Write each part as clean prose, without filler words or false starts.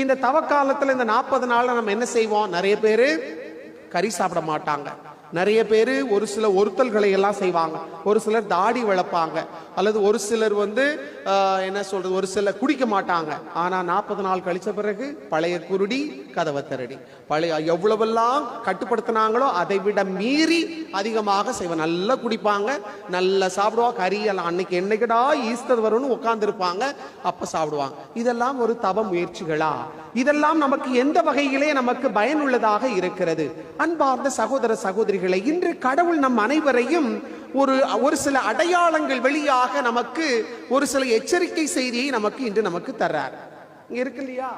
இந்த தவக்காலத்துல இந்த 40 நாள்ல நம்ம என்ன செய்வோம்? நிறைய பேரு கறி சாப்பிட மாட்டாங்க, நிறைய பேர் ஒரு சில ஒருத்தல்களை எல்லாம் செய்வாங்க, ஒரு சிலர் தாடி வளர்ப்பாங்க, அல்லது ஒரு சிலர் என்ன சொல்றது, ஒரு சிலர் குடிக்க மாட்டாங்க. ஆனா 40 நாள் கழிச்ச பிறகு பழைய குருடி கதவை திரடி, பழைய எவ்வளவெல்லாம் கட்டுப்படுத்தினாங்களோ அதை விட மீறி அதிகமாக செய்வாங்க. நல்லா குடிப்பாங்க, நல்லா சாப்பிடுவாங்க, கறியெல்லாம் அன்னைக்கு என்னைக்கடா ஈஸ்டர் வரும்னு உட்கார்ந்து இருப்பாங்க, அப்ப சாப்பிடுவாங்க. இதெல்லாம் ஒரு தவ முயற்சிகளா? இதெல்லாம் நமக்கு எந்த வகையிலே நமக்கு பயனுள்ளதாக இருக்கிறது? அன்பார்ந்த சகோதர சகோதரிகளை, இன்று கடவுள் நம் அனைவரையும் ஒரு சில அடையாளங்கள் வழியாக நமக்கு ஒரு சில எச்சரிக்கை செய்தியை நமக்கு இன்று நமக்கு தர்றார். இங்க இருக்கு இல்லையா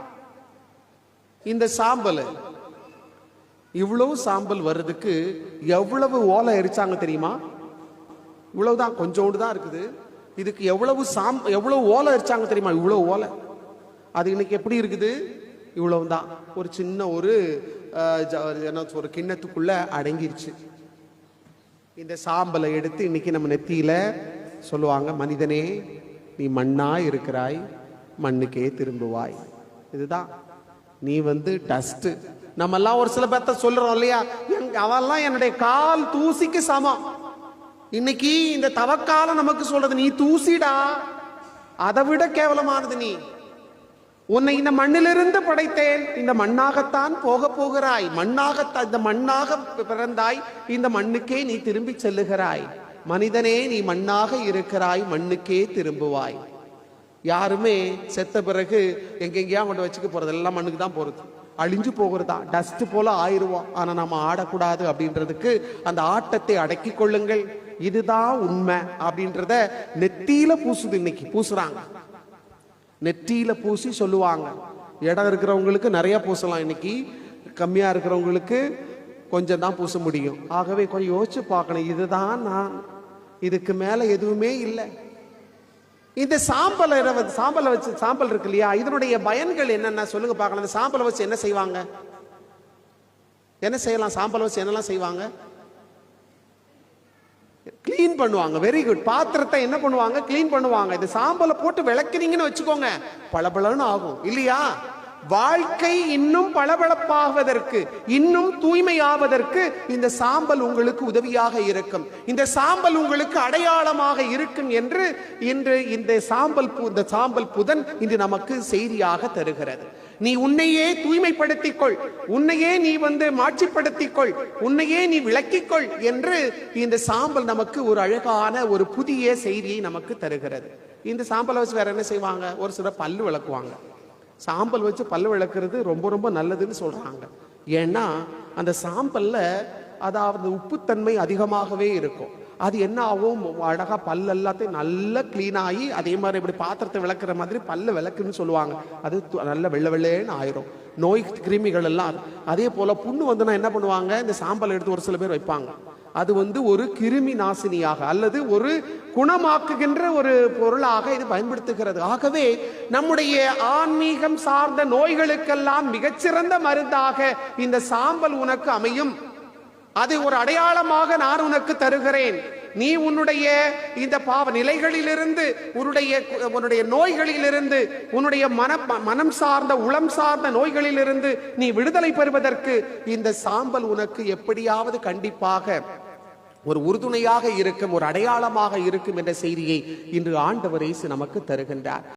இந்த சாம்பல், இவ்வளவு சாம்பல் வர்றதுக்கு எவ்வளவு ஓலை எரிச்சாங்க தெரியுமா? இவ்வளவுதான், கொஞ்சோண்டு தான் இருக்குது. இதுக்கு எவ்வளவு ஓலை எரிச்சாங்க தெரியுமா? இவ்வளவு ஓலை. அது இன்னைக்கு எப்படி இருக்குது? இவ்வளவுதான், ஒரு சின்ன ஒரு கிண்ணத்துக்குள்ள அடங்கிருச்சு. இந்த சாம்பலை எடுத்து இன்னைக்கு நம்ம நெத்தியில சொல்லுவாங்க, மனிதனே நீ மண்ணா இருக்கிறாய், மண்ணுக்கே திரும்புவாய். இதுதான், நீ டஸ்ட். நம்ம எல்லாம் ஒரு சில பேர்த்த சொல்றோம் இல்லையா, அவெல்லாம் என்னுடைய கால் தூசிக்கு சமம். இன்னைக்கு இந்த தவக்காலம் நமக்கு சொல்றது, நீ தூசிடா, அதை விட கேவலமானது நீ. உன்னை இந்த மண்ணிலிருந்து படைத்தேன், இந்த மண்ணாகத்தான் போக போகிறாய், இந்த மண்ணாக பிறந்தாய், இந்த மண்ணுக்கே நீ திரும்பி செல்லுகிறாய். மனிதனே நீ மண்ணாக இருக்கிறாய், மண்ணுக்கே திரும்புவாய். யாருமே செத்த பிறகு எங்கெங்கேயா கொண்டு வச்சுக்க போறது, எல்லாம் மண்ணுக்கு தான் போறது, அழிஞ்சு போகிறதா, டஸ்ட் போல ஆயிடுவோம். ஆனா நம்ம ஆடக்கூடாது அப்படின்றதுக்கு அந்த ஆட்டத்தை அடக்கி கொள்ளுங்கள். இதுதான் உண்மை அப்படின்றத நெத்தியில பூசுது, இன்னைக்கு பூசுறாங்க, நெற்றியில பூசி சொல்லுவாங்க. இடம் இருக்கிறவங்களுக்கு நிறைய பூசலாம், இன்னைக்கு கம்மியா இருக்கிறவங்களுக்கு கொஞ்சம் தான் பூச முடியும். ஆகவே கொஞ்சம் யோசிச்சு பார்க்கணும், இதுதான் நான், இதுக்கு மேல எதுவுமே இல்லை. இந்த சாம்பல் வச்சு, சாம்பல் இருக்கு இல்லையா, இதனுடைய பயன்கள் என்னென்ன சொல்லுங்க பார்க்கலாம். இந்த சாம்பலை வச்சு என்ன செய்வாங்க? என்ன செய்யலாம்? சாம்பலை வச்சு என்னெல்லாம் செய்வாங்க? கிளீன் பண்ணுவாங்க. Very good. பாத்திரத்தை என்ன பண்ணுவாங்க? கிளீன் பண்ணுவாங்க. இந்த சாம்பலை போட்டு விளக்குறீங்கன்னு வச்சுக்கோங்க, பளபளன்னு ஆகும் இல்லையா? வாழ்க்கை இன்னும் பளபளப்பாவதற்கு, இன்னும் தூய்மையாவதற்கு இந்த சாம்பல் உங்களுக்கு உதவியாக இருக்கும். இந்த சாம்பல் உங்களுக்கு அடையாளமாக இருக்கும் என்று இன்று இந்த சாம்பல் புதன் இன்று நமக்கு செய்தியாக தருகிறது. நீ உன்னையே தூய்மைப்படுத்திக் கொள், உன்னையே நீ மாட்சிப்படுத்திக் கொள், உன்னையே நீ விளக்கிக்கொள் என்று இந்த சாம்பல் நமக்கு ஒரு அழகான ஒரு புதிய செய்தியை நமக்கு தருகிறது. இந்த சாம்பலை வச்சு வேற என்ன செய்வாங்க? ஒரு சிலர் பல்லு விளக்குவாங்க. சாம்பல் வச்சு பல்லு விளக்குறது ரொம்ப ரொம்ப நல்லதுன்னு சொல்றாங்க. ஏன்னா அந்த சாம்பல்ல அதாவது உப்புத்தன்மை அதிகமாகவே இருக்கும். அது என்ன ஆகும்? அழகா பல்லு எல்லாத்தையும் நல்லா கிளீன் ஆகி, அதே மாதிரி இப்படி பாத்திரத்தை விளக்குற மாதிரி பல்லு விளக்குன்னு சொல்லுவாங்க. அது நல்ல வெள்ளை வெள்ளைன்னு ஆயிரும். நோய் கிருமிகள் எல்லாம். அதே போல புண்ணு என்ன பண்ணுவாங்க? இந்த சாம்பல் எடுத்து ஒரு சில பேர் வைப்பாங்க. அது ஒரு கிருமி நாசினியாக அல்லது ஒரு குணமாக்குகின்ற ஒரு பொருளாக இது பயன்படுத்துகிறது. ஆகவே நம்முடைய ஆன்மீகம் சார்ந்த நோய்களுக்கெல்லாம் மிகச்சிறந்த மருந்தாக இந்த சாம்பல் உனக்கு அமையும். அது ஒரு அடையாளமாக நான் உனக்கு தருகிறேன். நீ உன்னுடைய இந்த பாவ நிலைகளிலிருந்து, உன்னுடைய நோய்களிலிருந்து, உன்னுடைய மனம் சார்ந்த உளம் சார்ந்த நோய்களிலிருந்து நீ விடுதலை பெறுவதற்கு இந்த சாம்பல் உனக்கு எப்படியாவது கண்டிப்பாக ஒரு உறுதுணையாக இருக்கும், ஒரு அடையாளமாக இருக்கும் என்ற செய்தியை இன்று ஆண்டவர் இயேசு நமக்கு தருகின்றார்.